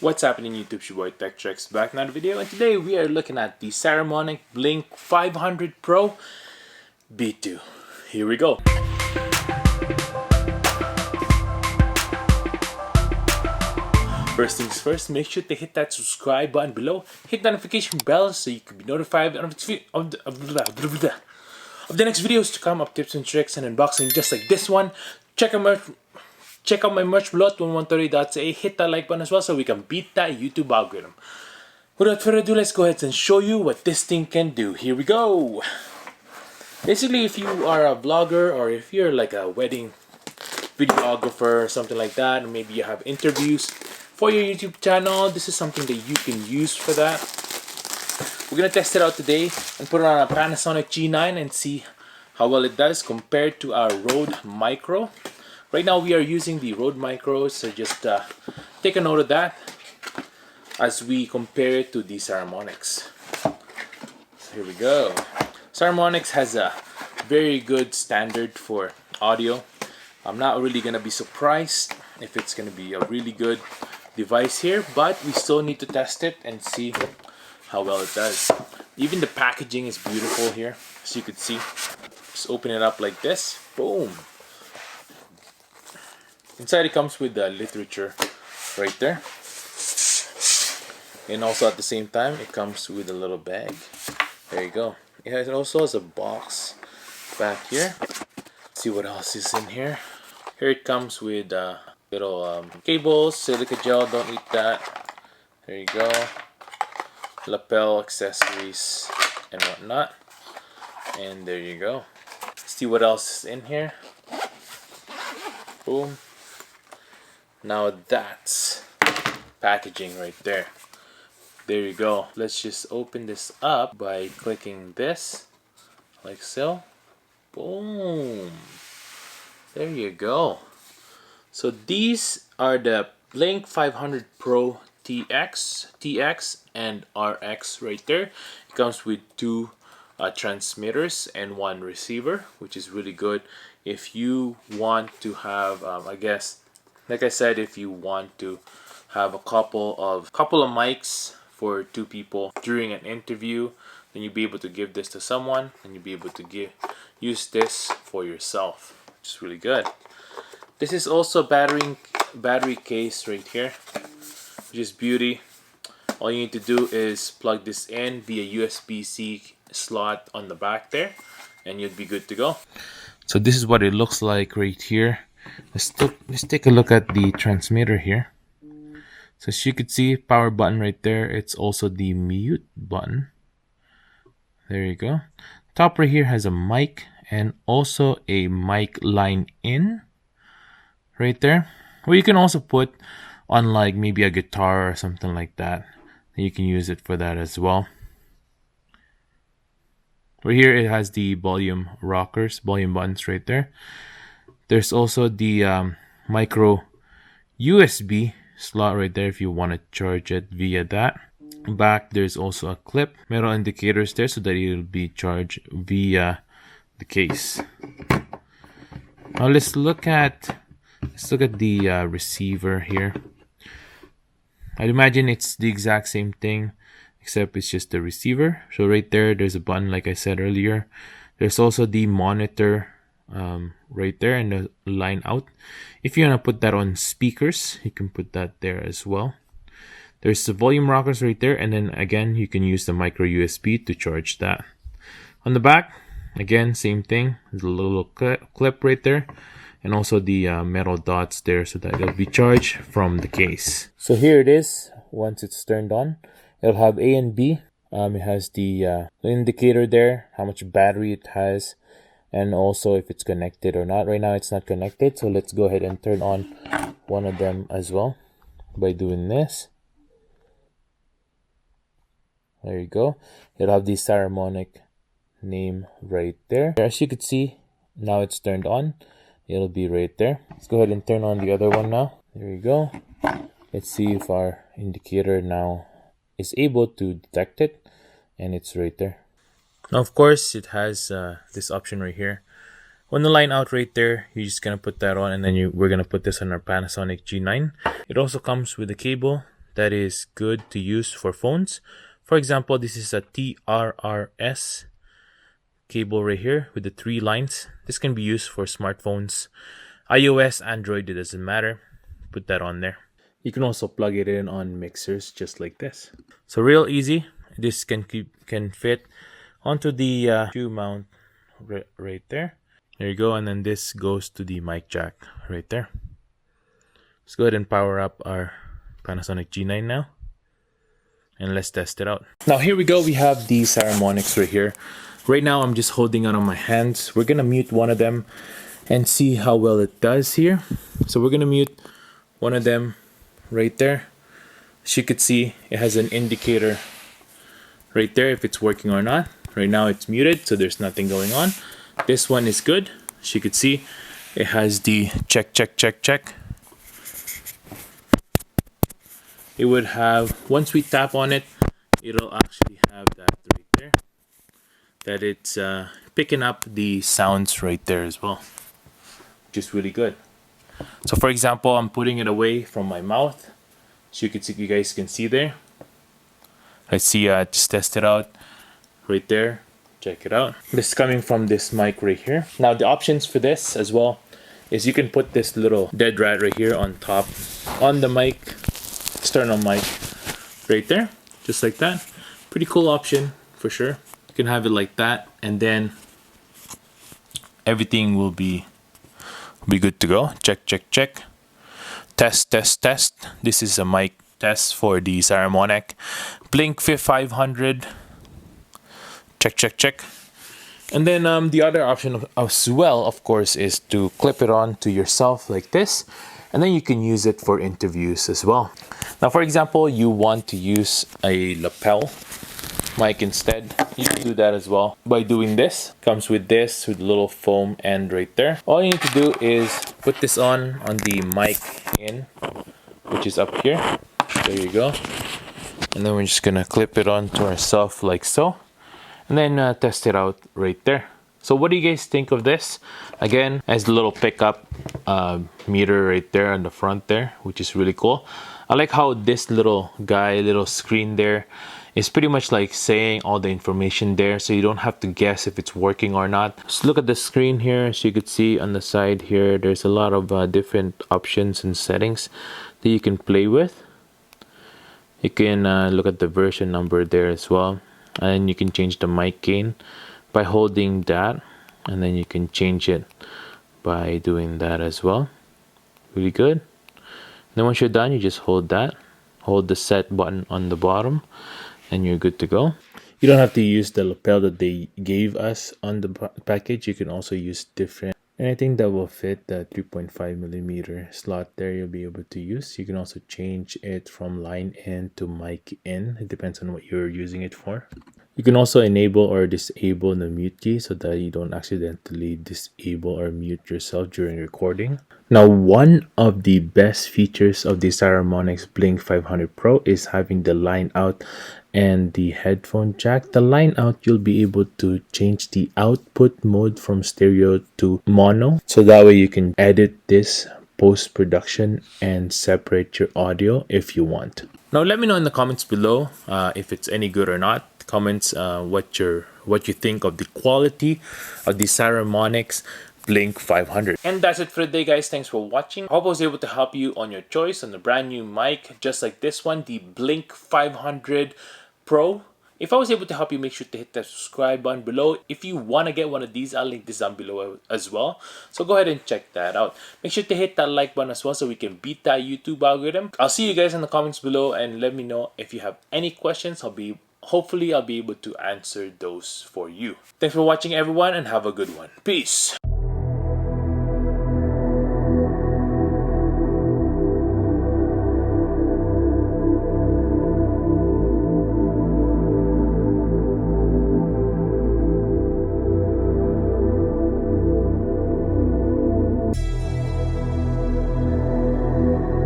What's happening YouTube? It's your boy Tech TRX back in another video, and today we are looking at the Saramonics Blink 500 Pro B2. Here we go. First things first, make sure to hit that subscribe button below, hit the notification bell so you can be notified of the next videos to come up, tips and tricks and unboxing just like this one. Check out my merch below at 1130.ca. Hit that like button as well so we can beat that YouTube algorithm. Without further ado, let's go ahead and show you what this thing can do. Here we go. Basically, if you are a vlogger or if you're like a wedding videographer or something like that, or maybe you have interviews for your YouTube channel, this is something that you can use for that. We're gonna test it out today and put it on a Panasonic G9 and see how well it does compared to our Rode Micro. Right now we are using the Rode Micro, so just take a note of that as we compare it to the Saramonics. So here we go. Saramonics has a very good standard for audio. I'm not really gonna be surprised if it's gonna be a really good device here, but we still need to test it and see how well it does. Even the packaging is beautiful here, as you could see. Just open it up like this. Boom. Inside it comes with the literature right there. And also at the same time it comes with a little bag. There you go. It also has a box back here. Let's see what else is in here. Here it comes with little cables, silica gel, don't eat that. There you go. Lapel accessories and whatnot. And there you go. Let's see what else is in here. Boom. Now that's packaging right there. There you go. Let's just open this up by clicking this like so. Boom. There you go. So these are the Blink 500 Pro TX and RX right there. It comes with two transmitters and one receiver, which is really good if you want to have I guess, like I said, if you want to have a couple of mics for two people during an interview, then you'll be able to give this to someone and you'll be able to use this for yourself, which is really good. This is also battery case right here, which is beauty. All you need to do is plug this in via USB-C slot on the back there and you'll be good to go. So this is what it looks like right here. Let's take a look at the transmitter here. So as you could see, power button right there. It's also the mute button. There you go. Top right here has a mic and also a mic line in right there, where you can also put on like maybe a guitar or something like that. You can use it for that as well. Right here it has the volume buttons right there. There's also the micro USB slot right there if you want to charge it via that. Back there's also a clip, metal indicators there so that it'll be charged via the case. Now let's look at the receiver here. I'd imagine it's the exact same thing except it's just the receiver. So right there's a button like I said earlier. There's also the monitor right there and the line out. If you want to put that on speakers, you can put that there as well. There's the volume rockers right there, and then again you can use the micro USB to charge that. On the back, again same thing. There's a little clip right there, and also the metal dots there so that it'll be charged from the case. So here it is. Once it's turned on, it'll have A and B. It has the indicator there, how much battery it has, and also if it's connected or not. Right now it's not connected, so let's go ahead and turn on one of them as well by doing this. There you go. It'll have the Saramonic name right there. As you can see, now it's turned on. It'll be right there. Let's go ahead and turn on the other one now. There you go. Let's see if our indicator now is able to detect it, and it's right there. Now of course it has this option right here. On the line out right there, you're just gonna put that on, and then we're gonna put this on our Panasonic G9. It also comes with a cable that is good to use for phones. For example, this is a TRRS cable right here with the 3 lines. This can be used for smartphones, iOS, Android, it doesn't matter. Put that on there. You can also plug it in on mixers just like this. So real easy. This can fit onto the shoe mount right there. There you go, and then this goes to the mic jack right there. Let's go ahead and power up our Panasonic G9 now, and let's test it out. Now here we go, we have the Saramonics right here. Right now I'm just holding it on my hands. We're gonna mute one of them and see how well it does here. So we're gonna mute one of them right there. As you could see, it has an indicator right there if it's working or not. Right now it's muted, so there's nothing going on. This one is good. As you could see, it has the check. It would have, once we tap on it, it'll actually have that right there, that it's picking up the sounds right there as well, which is really good. So for example, I'm putting it away from my mouth, so you guys can see there. Let's see, just test it out right there. Check it out. This is coming from this mic right here. Now the options for this as well is you can put this little dead rat right here on top, on the mic, external mic right there, just like that. Pretty cool option for sure. You can have it like that, and then everything will be good to go. Check. Test. This is a mic test for the Saramonic Blink 500. Check. And then the other option as well, of course, is to clip it on to yourself like this, and then you can use it for interviews as well. Now, for example, you want to use a lapel mic instead, you can do that as well by doing this. Comes with this, with a little foam end right there. All you need to do is put this on the mic in, which is up here. There you go. And then we're just gonna clip it onto ourselves like so, and then test it out right there. So what do you guys think of this? Again, as the little pickup meter right there on the front there, which is really cool. I like how this little screen there is pretty much like saying all the information there, so you don't have to guess if it's working or not. Just look at the screen here. As you could see on the side here, there's a lot of different options and settings that you can play with. You can look at the version number there as well, and you can change the mic gain by holding that, and then you can change it by doing that as well. Really good. Then once you're done, you just hold the set button on the bottom, and you're good to go. You don't have to use the lapel that they gave us on the package. You can also use different, anything that will fit the 3.5mm slot there, you'll be able to use. You can also change it from line in to mic in. It depends on what you're using it for. You can also enable or disable the mute key so that you don't accidentally disable or mute yourself during recording. Now, one of the best features of the Saramonics Blink 500 Pro is having the line out and the headphone jack. The line out, you'll be able to change the output mode from stereo to mono, so that way you can edit this post-production and separate your audio if you want. Now let me know in the comments below if it's any good or not. Comments what you think of the quality of the Saramonics Blink 500. And that's it for today, guys. Thanks for watching. I hope I was able to help you on your choice on the brand new mic, just like this one, the Blink 500 Pro. If I was able to help you, make sure to hit that subscribe button below. If you want to get one of these, I'll link this down below as well. So go ahead and check that out. Make sure to hit that like button as well so we can beat that YouTube algorithm. I'll see you guys in the comments below, and let me know if you have any questions. Hopefully I'll be able to answer those for you. Thanks for watching, everyone, and have a good one. Peace.